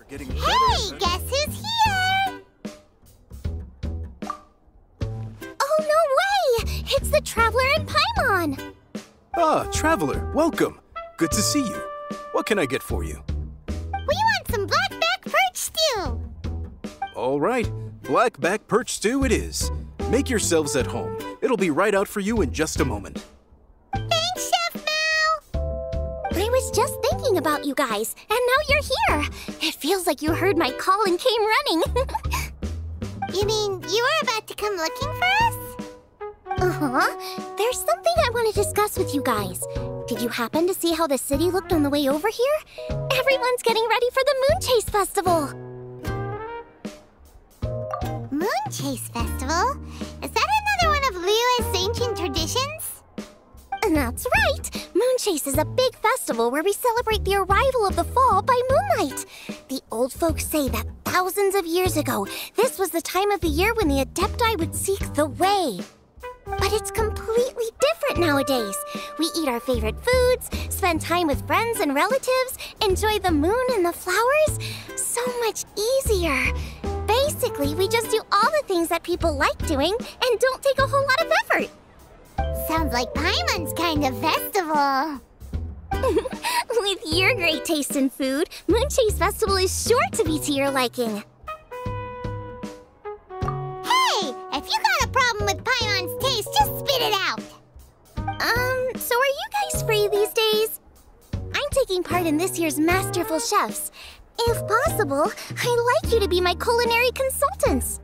Getting Hey, better. guess who's here? Oh, no way! It's the Traveler and Paimon! Ah, Traveler, welcome. Good to see you. What can I get for you? We want some blackback perch stew! All right, blackback perch stew it is. Make yourselves at home. It'll be right out for you in just a moment. Thanks, Chef Mal! I was just thinking about you guys, and now you're here. It feels like you heard my call and came running. You mean you were about to come looking for us? Uh-huh. There's something I want to discuss with you guys. Did you happen to see how the city looked on the way over here? Everyone's getting ready for the Moonchase Festival. Moonchase Festival? Is that another one of Liyue's ancient traditions? That's right! Moonchase is a big festival where we celebrate the arrival of the fall by moonlight. The old folks say that thousands of years ago, this was the time of the year when the Adepti would seek the way. But it's completely different nowadays. We eat our favorite foods, spend time with friends and relatives, enjoy the moon and the flowers. So much easier. Basically, we just do all the things that people like doing and don't take a whole lot of effort. Sounds like Paimon's kind of festival. With your great taste in food, Moonchase Festival is sure to be to your liking. Hey, if you got a problem with Paimon's taste, just spit it out. So are you guys free these days? I'm taking part in this year's Masterful Chefs. If possible, I'd like you to be my culinary consultants.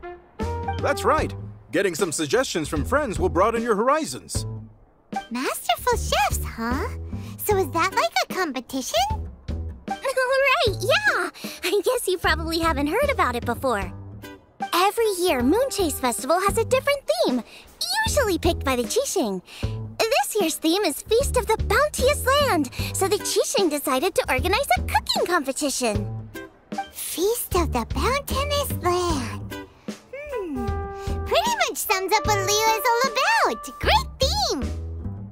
That's right. Getting some suggestions from friends will broaden your horizons. Masterful Chefs, huh? So is that like a competition? Right, yeah! I guess you probably haven't heard about it before. Every year, Moonchase Festival has a different theme, usually picked by the Qixing. This year's theme is Feast of the Bounteous Land, so the Qixing decided to organize a cooking competition. Feast of the Bounteous Land. Pretty much sums up what Liyue is all about. Great theme!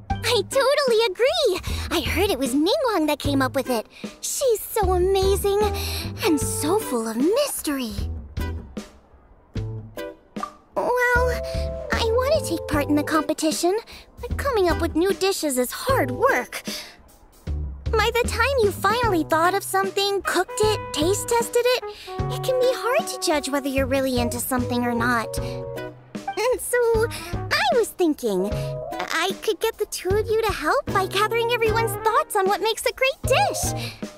I totally agree! I heard it was Ningguang that came up with it. She's so amazing and so full of mystery. Well, I want to take part in the competition, but coming up with new dishes is hard work. By the time you finally thought of something, cooked it, taste tested it, it can be hard to judge whether you're really into something or not. And so, I was thinking, I could get the two of you to help by gathering everyone's thoughts on what makes a great dish.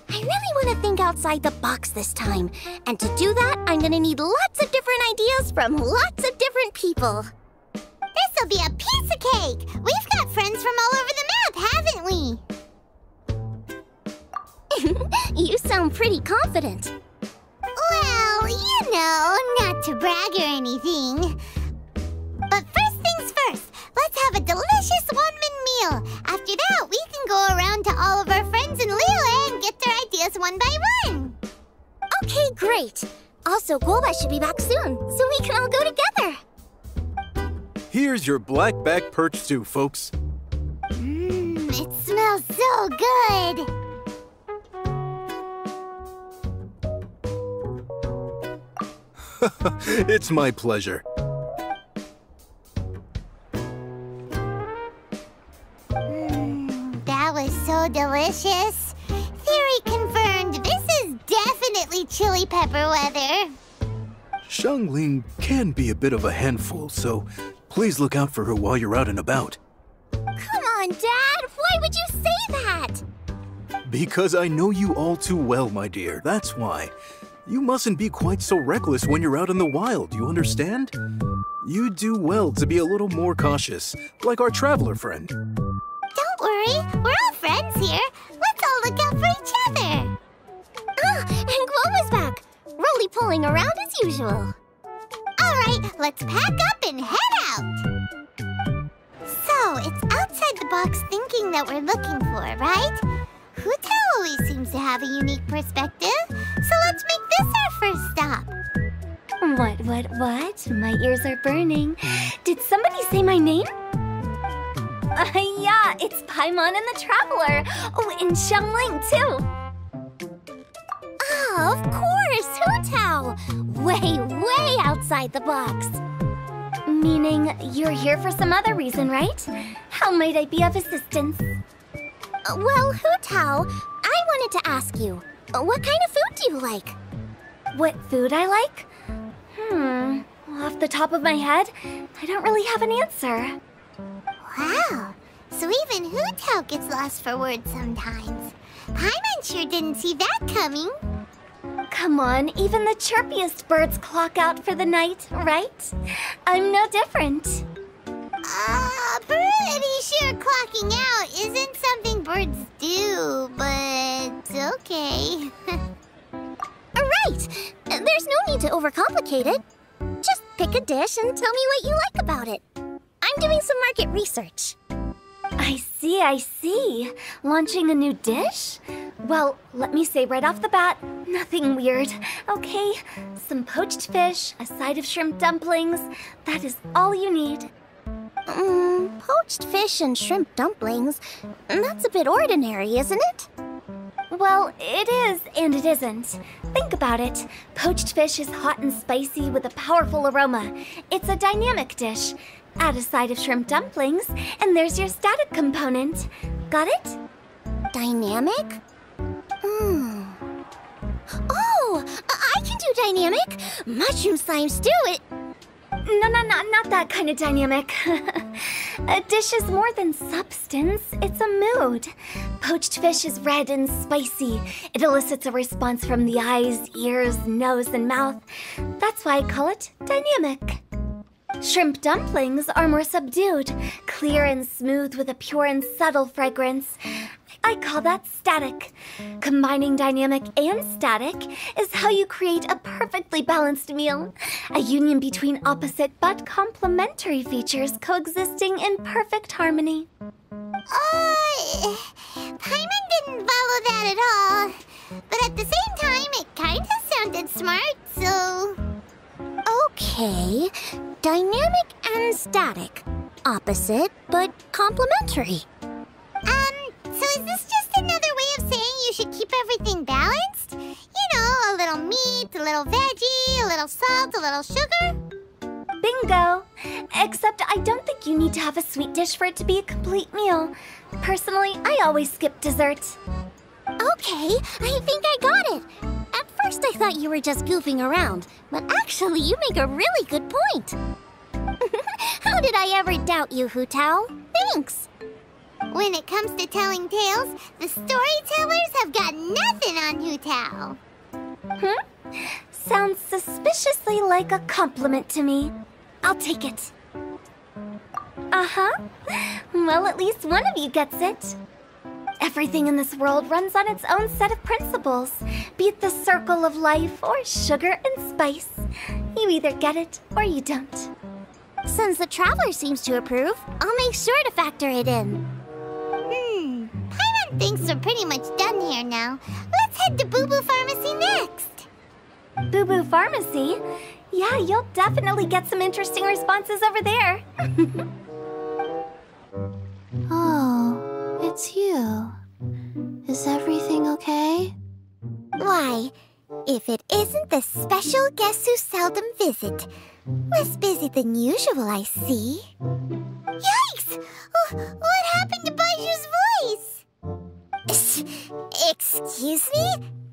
I really want to think outside the box this time. And to do that, I'm going to need lots of different ideas from lots of different people. This'll be a piece of cake! We've got friends from all over the map, haven't we? You sound pretty confident. Well, you know, not to brag or anything. But first things first, let's have a delicious one-man meal. After that, we can go around to all of our friends in Liyue and get their ideas one by one. Okay, great. Also, gouba should be back soon, so we can all go together. Here's your blackback perch stew, folks. It smells so good. It's my pleasure. That was so delicious. Theory confirmed. This is definitely chili pepper weather. Xiangling can be a bit of a handful, so please look out for her while you're out and about. Come on, Dad. Why would you say that? Because I know you all too well, my dear. That's why. You mustn't be quite so reckless when you're out in the wild, you understand? You do well to be a little more cautious, like our traveler friend. Don't worry, we're all friends here. Let's all look out for each other. Ah, and Guoma's back. Roly-poling around as usual. All right, let's pack up and head out. So, it's outside the box thinking that we're looking for, right? Huta always seems to have a unique perspective, so let's make this our first stop. What? My ears are burning. Did somebody say my name? Yeah, it's Paimon and the Traveler. Oh, and Xiangling, too. Ah, of course! course, Hu-Tao! Way outside the box. Meaning you're here for some other reason, right? How might I be of assistance? Well, Hu-Tao, I wanted to ask you, what kind of food do you like? What food I like? Off the top of my head, I don't really have an answer. Wow, so even Hu-Tao gets lost for words sometimes. Paimon sure didn't see that coming. Come on, even the chirpiest birds clock out for the night, right? I'm no different. Pretty sure clocking out isn't something birds do, but okay. Right! There's no need to overcomplicate it. Just pick a dish and tell me what you like about it. I'm doing some market research. I see. Launching a new dish? Well, let me say right off the bat, nothing weird, okay? Some poached fish, a side of shrimp dumplings. That is all you need. Poached fish and shrimp dumplings? That's a bit ordinary, isn't it? Well, it is and it isn't. Think about it. Poached fish is hot and spicy with a powerful aroma. It's a dynamic dish. Add a side of shrimp dumplings, and there's your static component. Got it? Dynamic? Oh, I can do dynamic. Mushroom slime stew it. No, not that kind of dynamic. A dish is more than substance, it's a mood. Poached fish is red and spicy. It elicits a response from the eyes, ears, nose, and mouth. That's why I call it dynamic. Shrimp dumplings are more subdued, clear and smooth with a pure and subtle fragrance. I call that static. Combining dynamic and static is how you create a perfectly balanced meal. A union between opposite but complementary features coexisting in perfect harmony. Paimon didn't follow that at all. But at the same time, it kinda sounded smart, so... Okay, dynamic and static. Opposite, but complementary. So is this just another way of saying you should keep everything balanced? You know, a little meat, a little veggie, a little salt, a little sugar? Bingo! Except I don't think you need to have a sweet dish for it to be a complete meal. Personally, I always skip dessert. Okay, I think I got it. At first I thought you were just goofing around, but actually you make a really good point. How did I ever doubt you, Hu-Tao? Thanks. When it comes to telling tales, the storytellers have got nothing on Hu-Tao. Sounds suspiciously like a compliment to me. I'll take it. Uh-huh. Well, at least one of you gets it. Everything in this world runs on its own set of principles, be it the circle of life or sugar and spice. You either get it or you don't. Since the traveler seems to approve, I'll make sure to factor it in. Paimon thinks we're pretty much done here now. Let's head to Boo Boo Pharmacy next. Boo Boo Pharmacy? Yeah, you'll definitely get some interesting responses over there. Oh, it's you. Is everything okay? Why, if it isn't the special guests who seldom visit. Less busy than usual, I see. Yikes! What happened to Baiju's voice? Excuse me?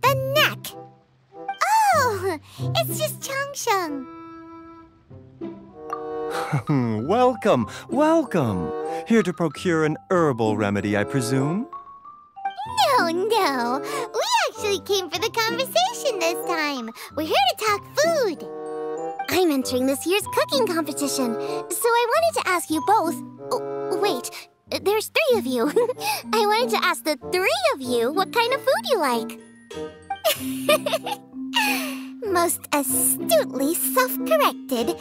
The neck. Oh, it's just Changsheng. Welcome. Here to procure an herbal remedy, I presume? No. We actually came for the conversation this time. We're here to talk food. I'm entering this year's cooking competition, so I wanted to ask you both... Oh, wait, there's 3 of you. I wanted to ask the 3 of you what kind of food you like. Most astutely self-corrected.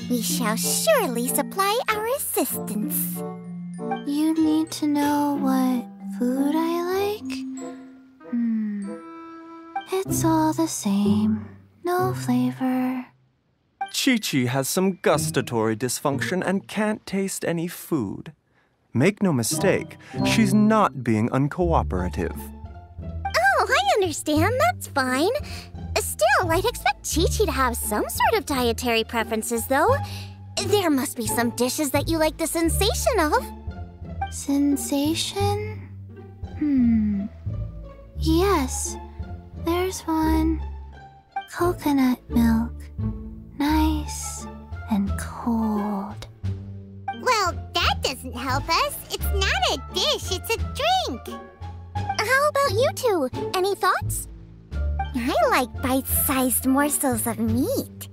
We shall surely supply our assistance. You need to know what food I like? It's all the same. No flavor. Chi-Chi has some gustatory dysfunction and can't taste any food. Make no mistake, she's not being uncooperative. Oh, I understand. That's fine. Still, I'd expect Chi-Chi to have some sort of dietary preferences, though. There must be some dishes that you like the sensation of. Sensation? Yes, there's one. Coconut milk. Nice and cold. Well, that doesn't help us. It's not a dish, it's a drink. How about you two? Any thoughts? I like bite-sized morsels of meat.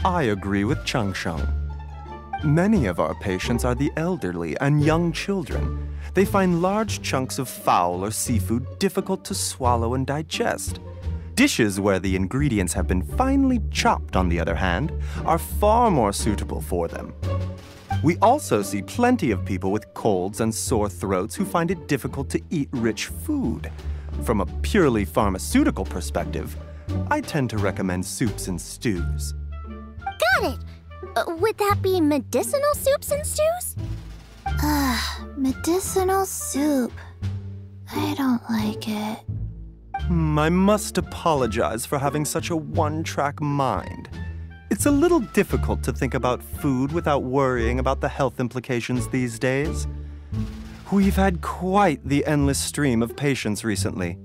I agree with Chung Chung. Many of our patients are the elderly and young children. They find large chunks of fowl or seafood difficult to swallow and digest. Dishes where the ingredients have been finely chopped, on the other hand, are far more suitable for them. We also see plenty of people with colds and sore throats who find it difficult to eat rich food. From a purely pharmaceutical perspective, I tend to recommend soups and stews. Got it! Would that be medicinal soups and stews? Medicinal soup. I don't like it. I must apologize for having such a one-track mind. It's a little difficult to think about food without worrying about the health implications these days. We've had quite the endless stream of patients recently.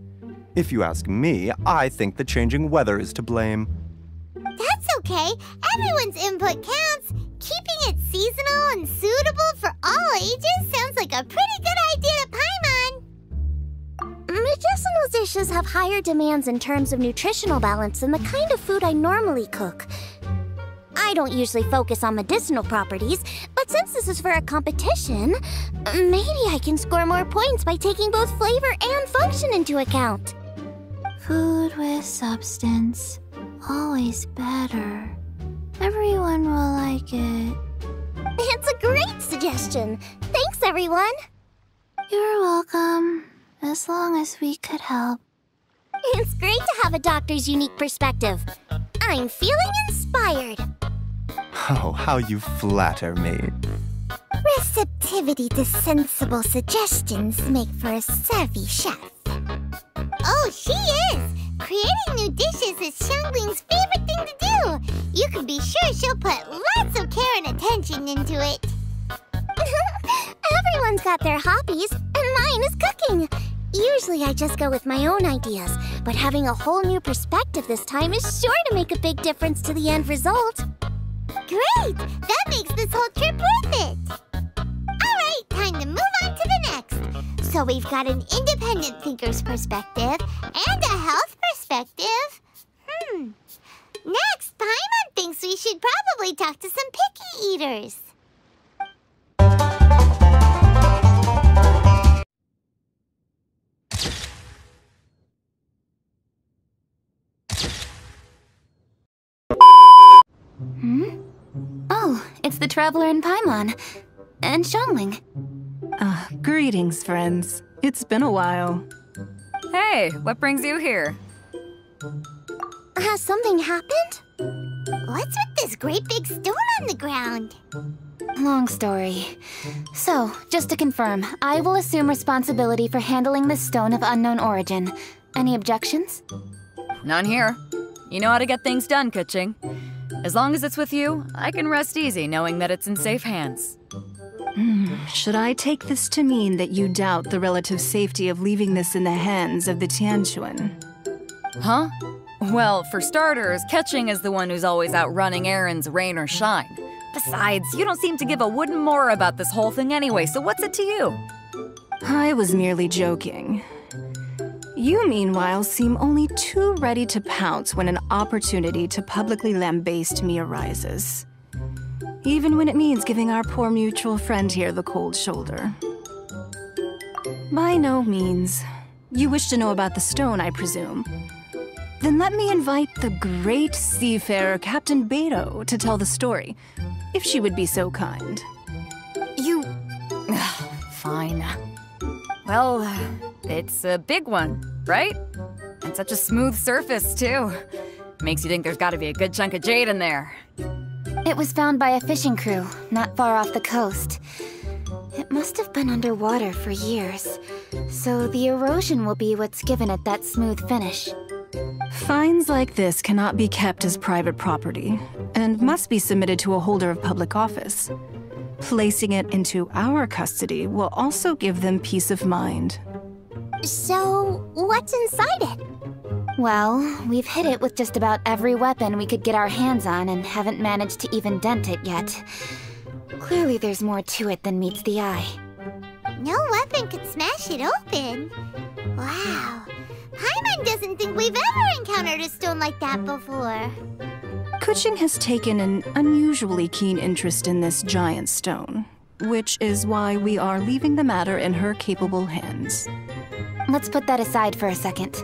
If you ask me, I think the changing weather is to blame. That's okay. Everyone's input counts. Keeping it seasonal and suitable for all ages sounds like a pretty good idea to Paimon. Medicinal dishes have higher demands in terms of nutritional balance than the kind of food I normally cook. I don't usually focus on medicinal properties, but since this is for a competition, maybe I can score more points by taking both flavor and function into account. Food with substance. Always better. Everyone will like it. It's a great suggestion. Thanks, everyone. You're welcome. As long as we could help. It's great to have a doctor's unique perspective. I'm feeling inspired. Oh, how you flatter me. Receptivity to sensible suggestions make for a savvy chef. Oh, she is! Creating new dishes is Xiangling's favorite thing to do. You can be sure she'll put lots of care and attention into it. Everyone's got their hobbies, and mine is cooking. Usually I just go with my own ideas, but having a whole new perspective this time is sure to make a big difference to the end result. Great! That makes this whole trip worth it! Alright, time to move on to the next. So we've got an independent thinker's perspective and a health perspective. Next, Paimon thinks we should probably talk to some picky eaters. Oh, it's the Traveler and Paimon. And Xiangling. Greetings, friends. It's been a while. Hey, what brings you here? Has something happened? What's with this great big stone on the ground? Long story. So, just to confirm, I will assume responsibility for handling this stone of unknown origin. Any objections? None here. You know how to get things done, KEQING. As long as it's with you, I can rest easy knowing that it's in safe hands. Should I take this to mean that you doubt the relative safety of leaving this in the hands of the Tianquan? Huh? Well, for starters, KEQING is the one who's always out running errands, rain or shine. Besides, you don't seem to give a wooden more about this whole thing anyway, so what's it to you? I was merely joking. You, meanwhile, seem only too ready to pounce when an opportunity to publicly lambaste me arises. Even when it means giving our poor mutual friend here the cold shoulder. By no means. You wish to know about the stone, I presume. Then let me invite the great seafarer Captain Beto to tell the story, if she would be so kind. You... Fine. Well, it's a big one, right? And such a smooth surface, too. Makes you think there's gotta be a good chunk of jade in there. It was found by a fishing crew, not far off the coast. It must have been underwater for years, so the erosion will be what's given it that smooth finish. Finds like this cannot be kept as private property and must be submitted to a holder of public office. Placing it into our custody will also give them peace of mind. So, what's inside it? Well, we've hit it with just about every weapon we could get our hands on and haven't managed to even dent it yet. Clearly there's more to it than meets the eye. No weapon could smash it open. Wow. Paimon doesn't think we've ever encountered a stone like that before. KEQING has taken an unusually keen interest in this giant stone, which is why we are leaving the matter in her capable hands. Let's put that aside for a second.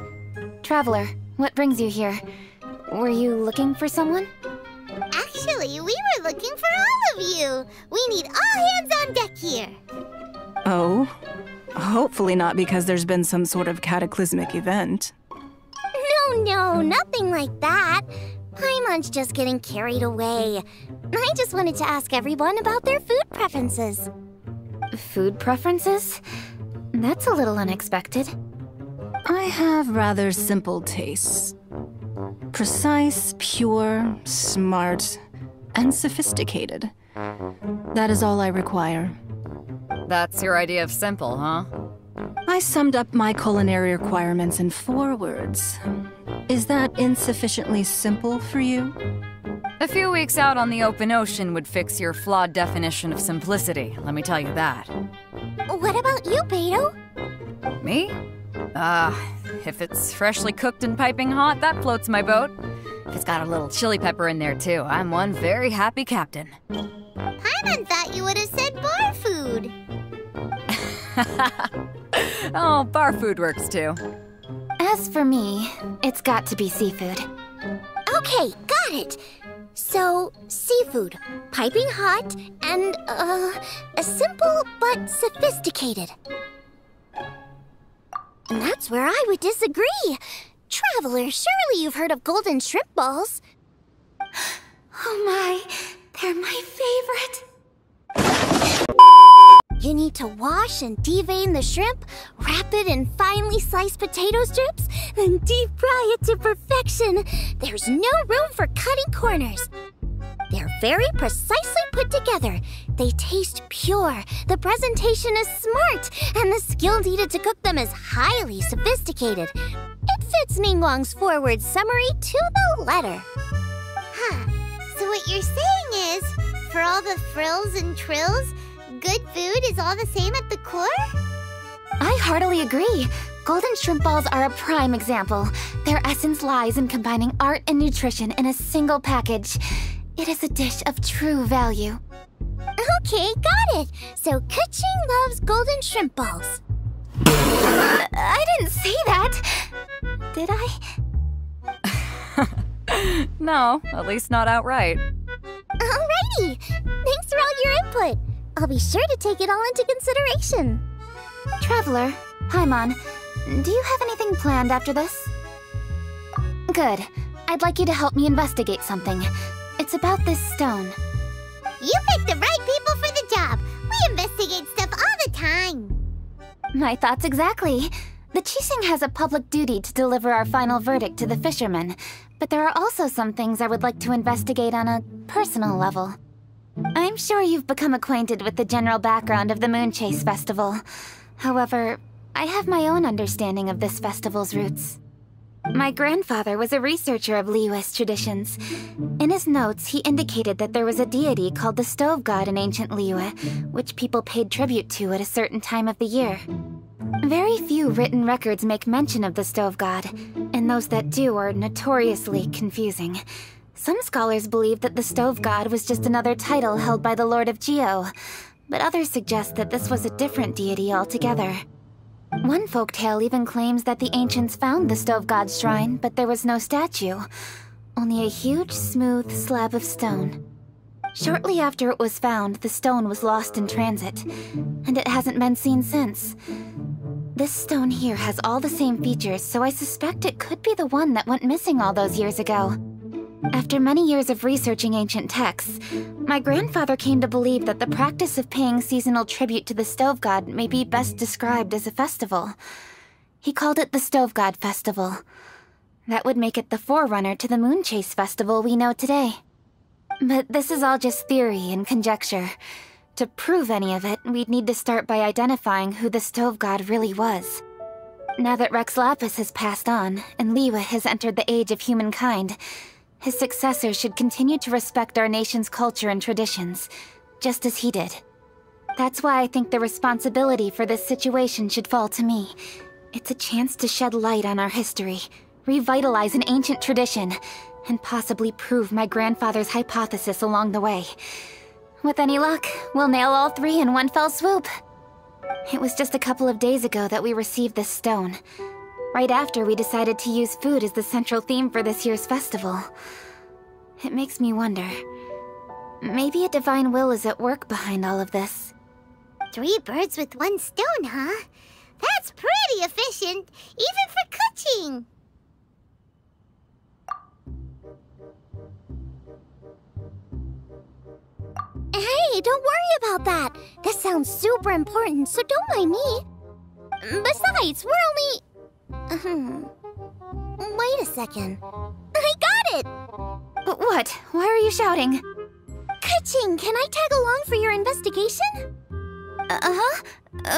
Traveler, what brings you here? Were you looking for someone? Actually, we were looking for all of you. We need all hands on deck here. Oh? Hopefully not because there's been some sort of cataclysmic event. No, nothing like that. Paimon's just getting carried away. I just wanted to ask everyone about their food preferences. Food preferences? That's a little unexpected. I have rather simple tastes. Precise, pure, smart, and sophisticated. That is all I require. That's your idea of simple, huh? I summed up my culinary requirements in 4 words. Is that insufficiently simple for you? A few weeks out on the open ocean would fix your flawed definition of simplicity, let me tell you that. What about you, Beto? Me? If it's freshly cooked and piping hot, that floats my boat. If it's got a little chili pepper in there too, I'm one very happy captain. Paimon thought you would have said bar food. Oh, bar food works too. As for me, it's got to be seafood. Okay, got it. So, seafood, piping hot, and, simple but sophisticated. And that's where I would disagree. Traveler, surely you've heard of golden shrimp balls. Oh my, they're my favorite. You need to wash and devein the shrimp, wrap it in finely sliced potato strips, then deep fry it to perfection. There's no room for cutting corners. They're very precisely put together. They taste pure, the presentation is smart, and the skill needed to cook them is highly sophisticated. It fits Ningguang's forward summary to the letter. Huh. So what you're saying is, for all the frills and trills, good food is all the same at the core? I heartily agree. Golden shrimp balls are a prime example. Their essence lies in combining art and nutrition in a single package. It is a dish of true value. Okay, got it. So KEQING loves golden shrimp balls. I didn't say that. Did I? No, at least not outright. Alrighty. Thanks for all your input. I'll be sure to take it all into consideration. Traveler, Paimon, do you have anything planned after this? Good. I'd like you to help me investigate something. It's about this stone. You picked the right people for the job. We investigate stuff all the time. My thoughts exactly. The Qixing has a public duty to deliver our final verdict to the fishermen, but there are also some things I would like to investigate on a personal level. I'm sure you've become acquainted with the general background of the Moonchase festival. However, I have my own understanding of this festival's roots. My grandfather was a researcher of Liyue's traditions. In his notes, he indicated that there was a deity called the Stove God in ancient Liyue, which people paid tribute to at a certain time of the year. Very few written records make mention of the Stove God, and those that do are notoriously confusing. Some scholars believe that the Stove God was just another title held by the Lord of Geo, but others suggest that this was a different deity altogether. One folktale even claims that the ancients found the Stove God's shrine, but there was no statue, only a huge, smooth slab of stone. Shortly after it was found, the stone was lost in transit, and it hasn't been seen since. This stone here has all the same features, so I suspect it could be the one that went missing all those years ago. After many years of researching ancient texts, my grandfather came to believe that the practice of paying seasonal tribute to the Stove God may be best described as a festival. He called it the Stove God Festival. That would make it the forerunner to the Moonchase festival we know today. But this is all just theory and conjecture. To prove any of it, we'd need to start by identifying who the Stove God really was. Now that Rex Lapis has passed on, and Liyue has entered the age of humankind, his successors should continue to respect our nation's culture and traditions, just as he did. That's why I think the responsibility for this situation should fall to me. It's a chance to shed light on our history, revitalize an ancient tradition, and possibly prove my grandfather's hypothesis along the way. With any luck, we'll nail all three in one fell swoop. It was just a couple of days ago that we received this stone. Right after we decided to use food as the central theme for this year's festival. It makes me wonder. Maybe a divine will is at work behind all of this. 3 birds with 1 stone, huh? That's pretty efficient, even for cooking. Hey, don't worry about that. This sounds super important, so don't mind me. Besides, we're only... Wait a second. I got it! What? Why are you shouting? KEQING, can I tag along for your investigation?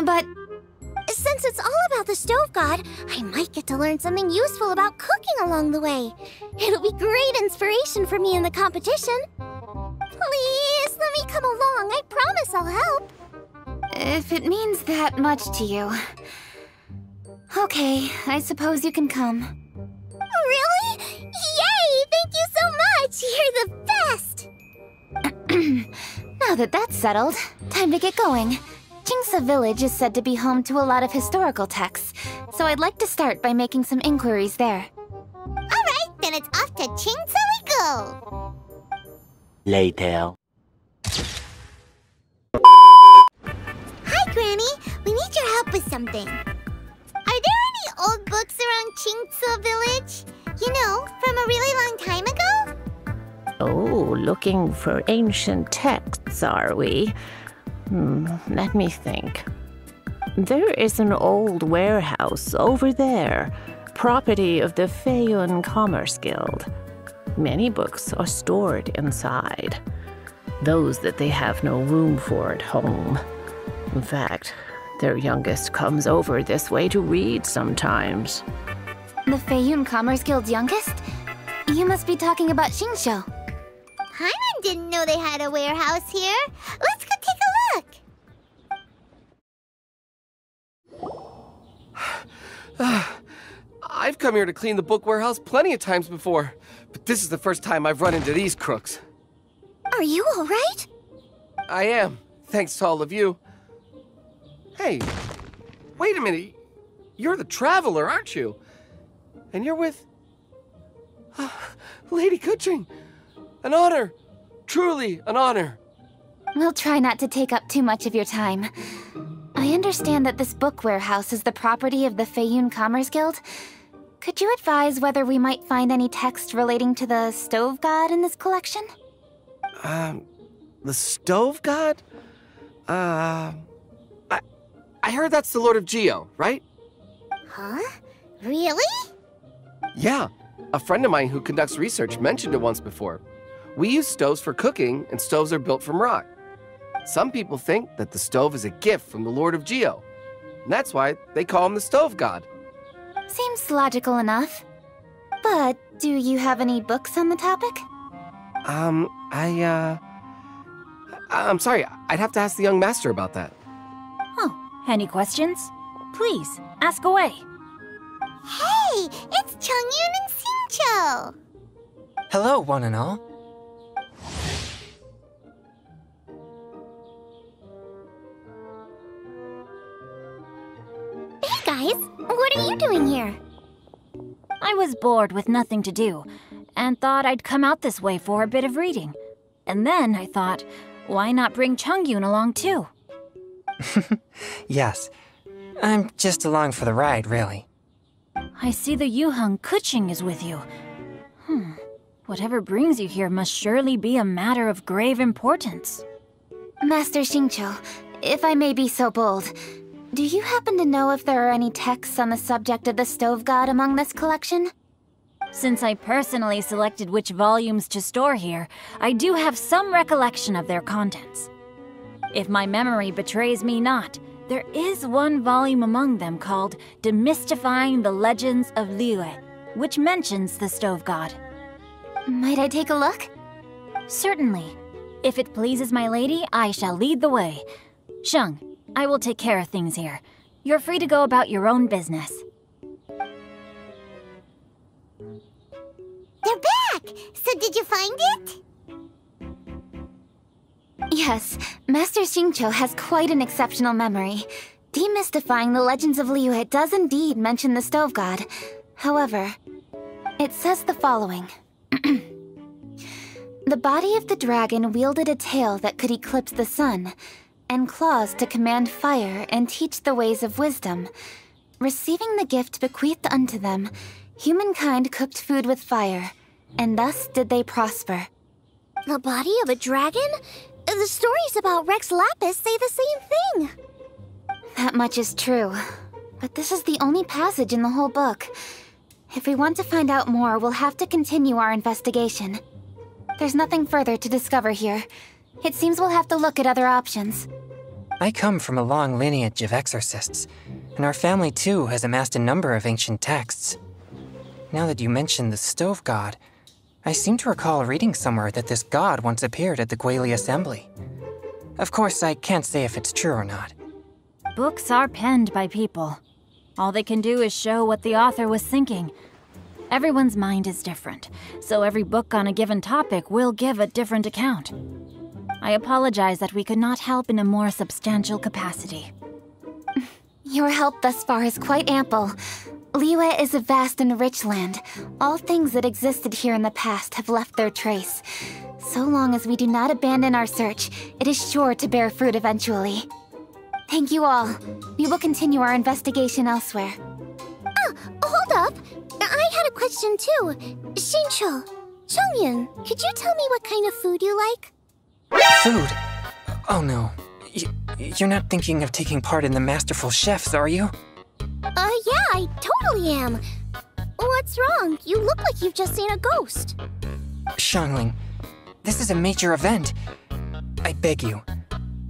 But... Since it's all about the Stove God, I might get to learn something useful about cooking along the way. It'll be great inspiration for me in the competition. Please, let me come along. I promise I'll help. If it means that much to you... Okay, I suppose you can come. Really? Yay! Thank you so much! You're the best! Now that that's settled, time to get going. Jingsa Village is said to be home to a lot of historical texts, so I'd like to start by making some inquiries there. Alright, then it's off to Jingsa we go! Later. Hi, Granny. We need your help with something. Are there any old books around Jingsa Village? You know, from a really long time ago? Oh, looking for ancient texts, are we? Let me think. There is an old warehouse over there, property of the Feiyun Commerce Guild. Many books are stored inside, those that they have no room for at home. In fact, their youngest comes over this way to read sometimes. The Feiyun Commerce Guild's youngest? You must be talking about Xingqiu. Paimon didn't know they had a warehouse here. Let's go take a look. I've come here to clean the book warehouse plenty of times before, but this is the first time I've run into these crooks. Are you all right? I am, thanks to all of you. Hey, wait a minute. You're the traveler, aren't you? And you're with... Lady KEQING. An honor. Truly an honor. We'll try not to take up too much of your time. I understand that this book warehouse is the property of the Feiyun Commerce Guild. Could you advise whether we might find any text relating to the Stove God in this collection? The Stove God? I heard that's the Lord of Geo, right? Huh? Really? Yeah. A friend of mine who conducts research mentioned it once before. We use stoves for cooking, and stoves are built from rock. Some people think that the stove is a gift from the Lord of Geo. And that's why they call him the Stove God. Seems logical enough. But do you have any books on the topic? I'm sorry. I'd have to ask the young master about that. Oh, any questions? Please, ask away. Hey, it's Chongyun and Xingqiu. Hello, one and all. Hey guys, what are you doing here? I was bored with nothing to do, and thought I'd come out this way for a bit of reading. And then I thought, why not bring Chongyun along too? Yes, I'm just along for the ride, really. I see the Yuheng KEQING is with you. Whatever brings you here must surely be a matter of grave importance. Master Xingqiu, if I may be so bold, do you happen to know if there are any texts on the subject of the Stove God among this collection? Since I personally selected which volumes to store here, I do have some recollection of their contents. If my memory betrays me not, there is one volume among them called Demystifying the Legends of Liyue, which mentions the Stove God. Might I take a look? Certainly. If it pleases my lady, I shall lead the way. Sheng, I will take care of things here. You're free to go about your own business. They're back! So did you find it? Yes, Master Xingqiu has quite an exceptional memory. Demystifying the Legends of Liyue does indeed mention the Stove God. However, it says the following. The body of the dragon wielded a tail that could eclipse the sun, and claws to command fire and teach the ways of wisdom. Receiving the gift bequeathed unto them, humankind cooked food with fire, and thus did they prosper. The body of a dragon? The stories about Rex Lapis say the same thing. That much is true, but this is the only passage in the whole book. If we want to find out more, we'll have to continue our investigation. There's nothing further to discover here. It seems we'll have to look at other options. I come from a long lineage of exorcists, and our family too has amassed a number of ancient texts. Now that you mention the Stove God, I seem to recall reading somewhere that this god once appeared at the Guili Assembly. Of course, I can't say if it's true or not. Books are penned by people. All they can do is show what the author was thinking. Everyone's mind is different, so every book on a given topic will give a different account. I apologize that we could not help in a more substantial capacity. Your help thus far is quite ample. Liyue is a vast and rich land. All things that existed here in the past have left their trace. So long as we do not abandon our search, it is sure to bear fruit eventually. Thank you all. We will continue our investigation elsewhere. Oh, hold up. I had a question too. Xingqiu, Chongyun, could you tell me what kind of food you like? Food? Oh no. You're not thinking of taking part in the Masterful Chefs, are you? Yeah, I totally am. What's wrong? You look like you've just seen a ghost. Xiangling, this is a major event. I beg you,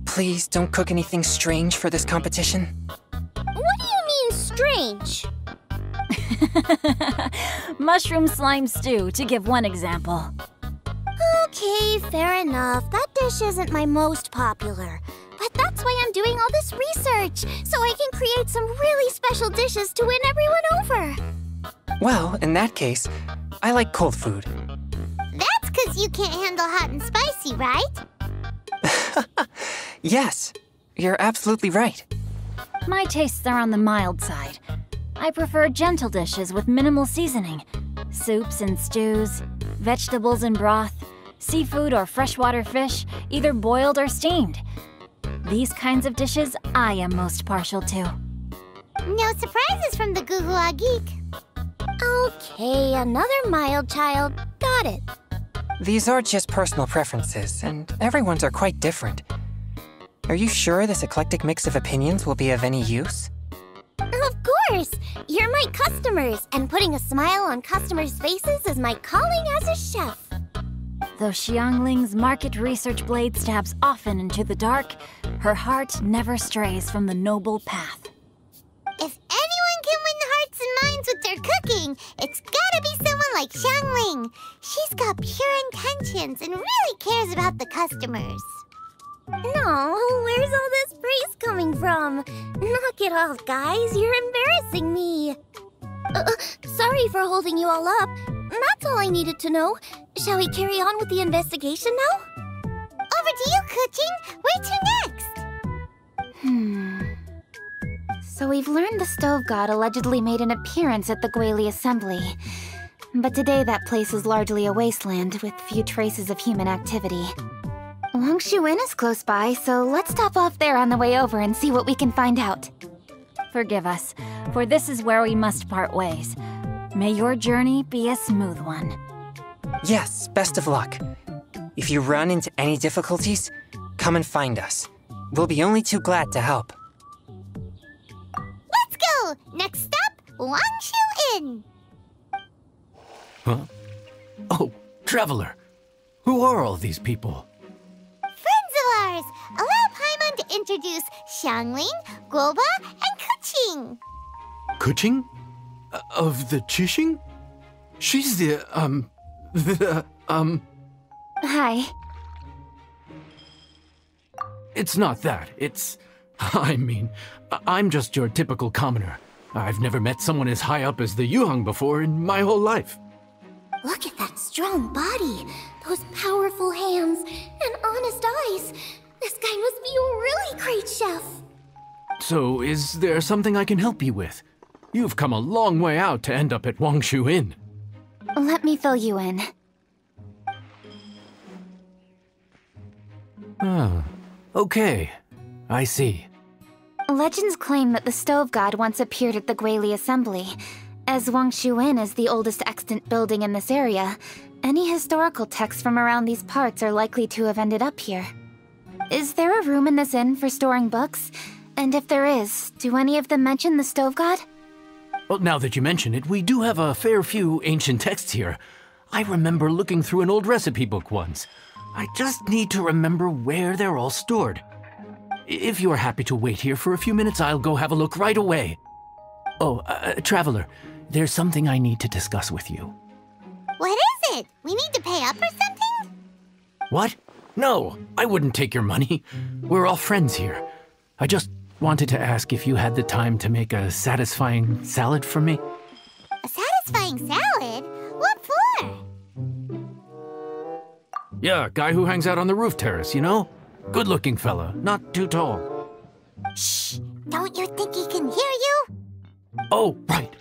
please don't cook anything strange for this competition. What do you mean, strange? Mushroom slime stew, to give one example. Okay, fair enough. That dish isn't my most popular. But that's why I'm doing all this research, so I can create some really special dishes to win everyone over. Well, in that case, I like cold food. That's 'cause you can't handle hot and spicy, right? Yes, you're absolutely right. My tastes are on the mild side. I prefer gentle dishes with minimal seasoning. Soups and stews, vegetables and broth, seafood or freshwater fish, either boiled or steamed. These kinds of dishes I am most partial to. No surprises from the Gugua Geek. Okay, another mild child. Got it. These are just personal preferences, and everyone's are quite different. Are you sure this eclectic mix of opinions will be of any use? Of course! You're my customers, and putting a smile on customers' faces is my calling as a chef. Though Xiangling's market research blade stabs often into the dark, her heart never strays from the noble path. If anyone can win the hearts and minds with their cooking, it's gotta be someone like Xiangling. She's got pure intentions and really cares about the customers. No, where's all this praise coming from? Knock it off, guys. You're embarrassing me. Sorry for holding you all up. That's all I needed to know. Shall we carry on with the investigation now? Over to you, KEQING. Where to next? So we've learned the Stove God allegedly made an appearance at the Guili Assembly. But today that place is largely a wasteland with few traces of human activity. Longshu Inn is close by, so let's stop off there on the way over and see what we can find out. Forgive us, for this is where we must part ways. May your journey be a smooth one. Yes, best of luck. If you run into any difficulties, come and find us. We'll be only too glad to help. Let's go! Next stop, Longshu Inn. Huh? Oh, Traveler. Who are all these people? Friends of ours! Allow Paimon to introduce Xiangling, Gouba, and KEQING. KEQING? Of the Chishing? She's Hi. It's not that. I'm just your typical commoner. I've never met someone as high up as the Yuheng before in my whole life. Look at that strong body, those powerful hands, and honest eyes. This guy must be a really great chef. So, is there something I can help you with? You've come a long way out to end up at Wangshu Inn. Let me fill you in. Ah, okay. I see. Legends claim that the Stove God once appeared at the Guili Assembly. As Wangshu Inn is the oldest extant building in this area, any historical texts from around these parts are likely to have ended up here. Is there a room in this inn for storing books? And if there is, do any of them mention the Stove God? Well, now that you mention it, we do have a fair few ancient texts here. I remember looking through an old recipe book once. I just need to remember where they're all stored. If you are happy to wait here for a few minutes, I'll go have a look right away. Oh, Traveler, there's something I need to discuss with you. What is it? We need to pay up or something? What? No, I wouldn't take your money. We're all friends here. I just wanted to ask if you had the time to make a satisfying salad for me. A satisfying salad? What for? Yeah, guy who hangs out on the roof terrace, you know? Good-looking fella, not too tall. Shh! Don't you think he can hear you? Oh, right.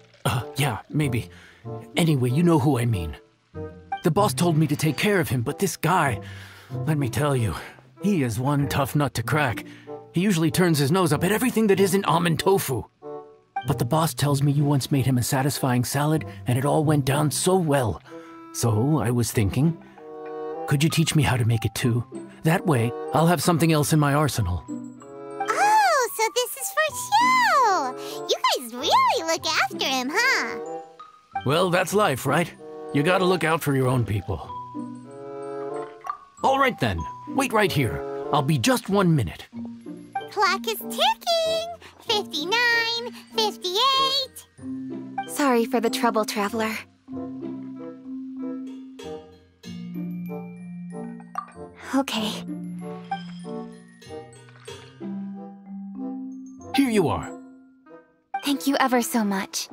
Yeah, maybe. Anyway, you know who I mean. The boss told me to take care of him, but this guy, let me tell you, he is one tough nut to crack. He usually turns his nose up at everything that isn't almond tofu. But the boss tells me you once made him a satisfying salad, and it all went down so well. So I was thinking, could you teach me how to make it too? That way, I'll have something else in my arsenal. Oh, so this is for show! You guys really look after him, huh? Well, that's life, right? You gotta look out for your own people. All right then, wait right here. I'll be just 1 minute. Clock is ticking! 59, 58... Sorry for the trouble, Traveler. Okay. Here you are. Thank you ever so much.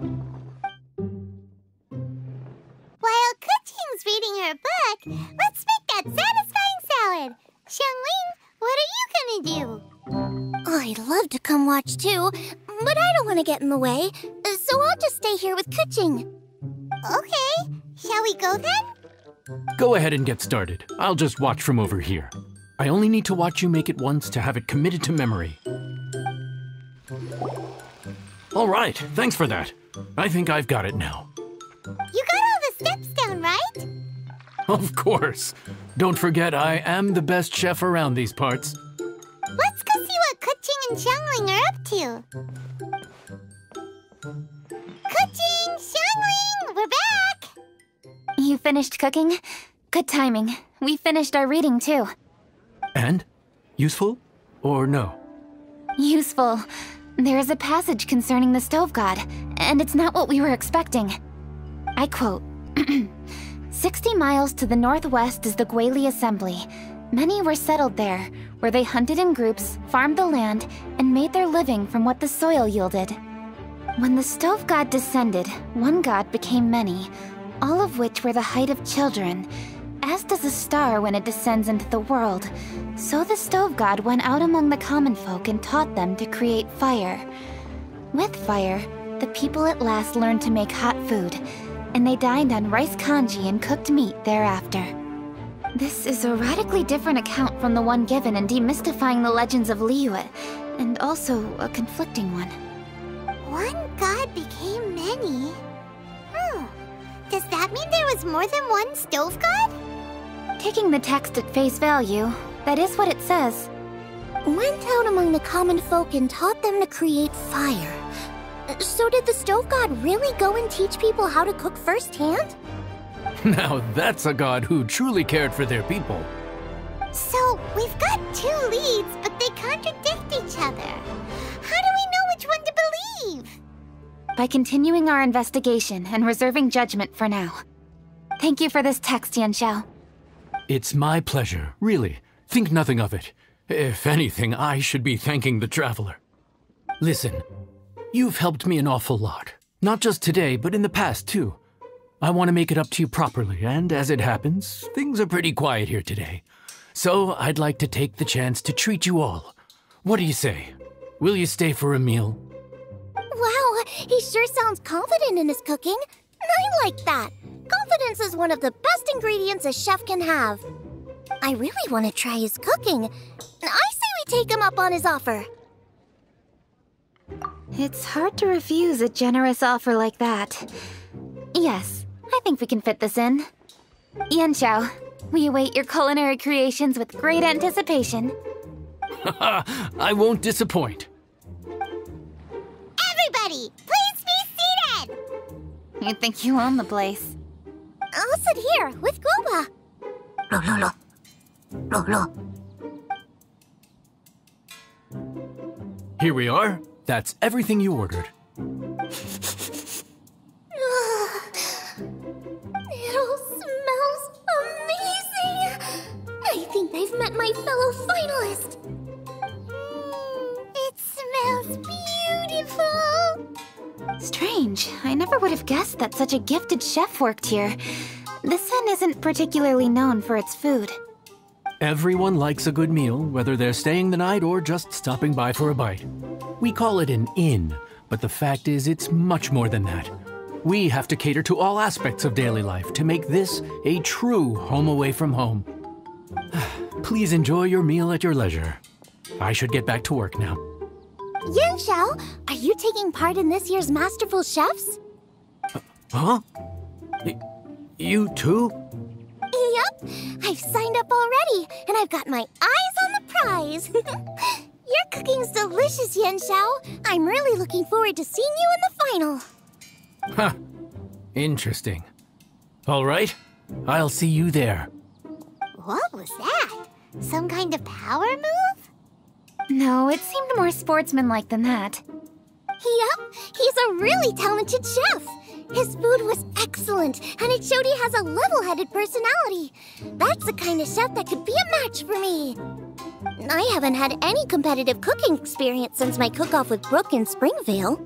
While KEQING's reading her book, let's make that satisfying salad. Xiangling, what are you gonna do? I'd love to come watch too, but I don't want to get in the way, so I'll just stay here with KEQING. Okay, shall we go then? Go ahead and get started. I'll just watch from over here. I only need to watch you make it once to have it committed to memory. All right, thanks for that. I think I've got it now. You got all the steps down, right? Of course. Don't forget, I am the best chef around these parts. Let's go see what KEQING and Xiangling are up to. KEQING! Xiangling! We're back! You finished cooking? Good timing. We finished our reading too. And? Useful? Or no? Useful. There is a passage concerning the Stove God, and it's not what we were expecting. I quote, 60 miles to the northwest is the Guili Assembly. Many were settled there, where they hunted in groups, farmed the land, and made their living from what the soil yielded. When the Stove God descended, one god became many, all of which were the height of children. As does a star when it descends into the world, so the Stove God went out among the common folk and taught them to create fire. With fire, the people at last learned to make hot food, and they dined on rice congee and cooked meat thereafter. This is a radically different account from the one given in demystifying the legends of Liyue, and also a conflicting one. One god became many? Does that mean there was more than one Stove God? Taking the text at face value, that is what it says. Went out among the common folk and taught them to create fire. So did the Stove God really go and teach people how to cook firsthand? Now that's a god who truly cared for their people. So, we've got two leads, but they contradict each other. How do we know which one to believe? By continuing our investigation and reserving judgment for now. Thank you for this text, Yanxiao. It's my pleasure, really. Think nothing of it. If anything, I should be thanking the traveler. Listen, you've helped me an awful lot. Not just today, but in the past, too. I want to make it up to you properly, and as it happens, things are pretty quiet here today. So I'd like to take the chance to treat you all. What do you say? Will you stay for a meal? Wow, he sure sounds confident in his cooking. I like that. Confidence is one of the best ingredients a chef can have. I really want to try his cooking. I say we take him up on his offer. It's hard to refuse a generous offer like that. Yes, I think we can fit this in. Yanxiao, we await your culinary creations with great anticipation. I won't disappoint. Everybody, please be seated! You think you own the place. I'll sit here with gouba. Here we are. That's everything you ordered. It all smells amazing! I think I've met my fellow finalist. It smells beautiful! Strange. I never would have guessed that such a gifted chef worked here. This inn isn't particularly known for its food. Everyone likes a good meal, whether they're staying the night or just stopping by for a bite. We call it an inn, but the fact is it's much more than that. We have to cater to all aspects of daily life to make this a true home away from home. Please enjoy your meal at your leisure. I should get back to work now. Yanxiao, are you taking part in this year's Masterful Chefs? Huh? You too? Yep, I've signed up already, and I've got my eyes on the prize. Your cooking's delicious, Yanxiao. I'm really looking forward to seeing you in the final. Huh. Interesting. All right, I'll see you there. What was that? Some kind of power move? No, it seemed more sportsmanlike than that. Yep, he's a really talented chef. His food was excellent, and it showed he has a level-headed personality. That's the kind of chef that could be a match for me. I haven't had any competitive cooking experience since my cook-off with Brooke in Springvale.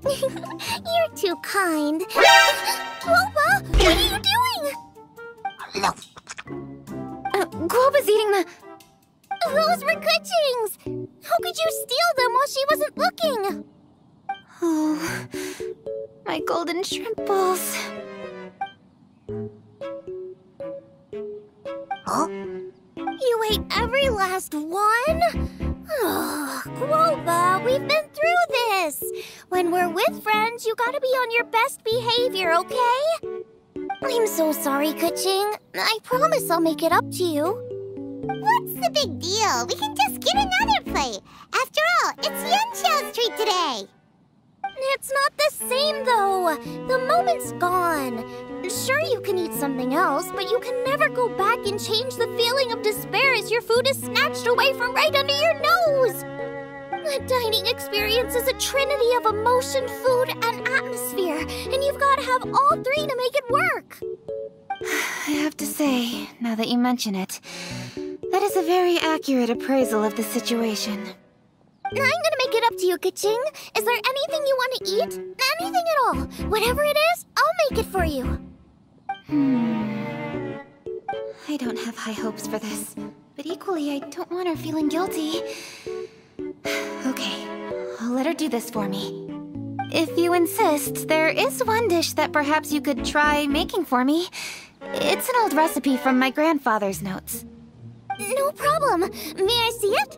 You're too kind. Gouba, what are you doing? Gouba's eating the... Those were KEQINGs! How could you steal them while she wasn't looking? Oh, my golden shrimp balls. Huh? You ate every last one? Oh, Gouba, we've been through this. When we're with friends, you gotta be on your best behavior, okay? I'm so sorry, KEQING. I promise I'll make it up to you. What's the big deal? We can just get another plate. After all, it's Yanxiao's treat today. It's not the same, though. The moment's gone. Sure, you can eat something else, but you can never go back and change the feeling of despair as your food is snatched away from right under your nose. The dining experience is a trinity of emotion, food, and atmosphere, and you've got to have all three to make it work. I have to say, now that you mention it, that is a very accurate appraisal of the situation. I'm gonna make it up to you, KEQING. Is there anything you want to eat? Anything at all. Whatever it is, I'll make it for you. I don't have high hopes for this, but equally I don't want her feeling guilty. Okay, I'll let her do this for me. If you insist, there is one dish that perhaps you could try making for me. It's an old recipe from my grandfather's notes. No problem. May I see it?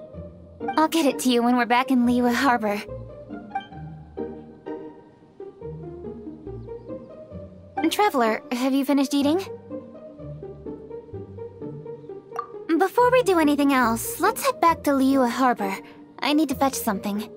I'll get it to you when we're back in Liyue Harbor. Traveler, have you finished eating? Before we do anything else, let's head back to Liyue Harbor. I need to fetch something.